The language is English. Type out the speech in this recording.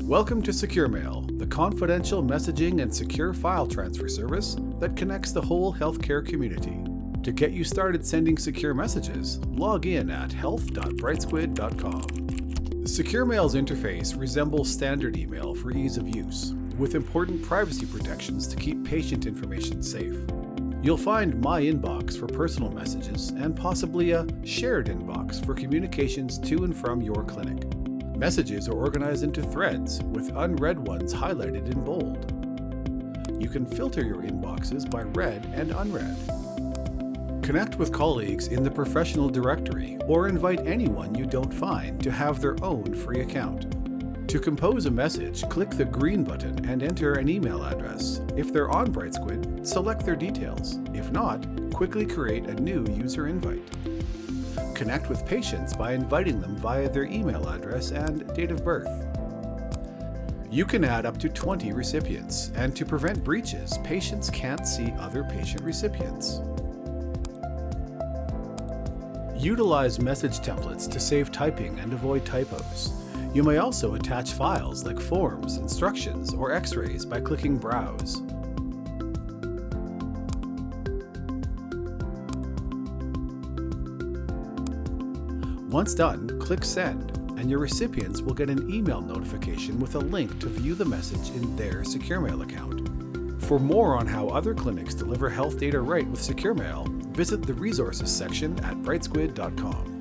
Welcome to SecureMail, the confidential messaging and secure file transfer service that connects the whole healthcare community. To get you started sending secure messages, log in at health.brightsquid.com. SecureMail's interface resembles standard email for ease of use, with important privacy protections to keep patient information safe. You'll find My Inbox for personal messages and possibly a Shared Inbox for communications to and from your clinic. Messages are organized into threads, with unread ones highlighted in bold. You can filter your inboxes by read and unread. Connect with colleagues in the professional directory or invite anyone you don't find to have their own free account. To compose a message, click the green button and enter an email address. If they're on Brightsquid, select their details. If not, quickly create a new user invite. Connect with patients by inviting them via their email address and date of birth. You can add up to 20 recipients, and to prevent breaches, patients can't see other patient recipients. Utilize message templates to save typing and avoid typos. You may also attach files like forms, instructions, or x-rays by clicking Browse. Once done, click Send, and your recipients will get an email notification with a link to view the message in their SecureMail account. For more on how other clinics deliver health data right with SecureMail, visit the Resources section at brightsquid.com.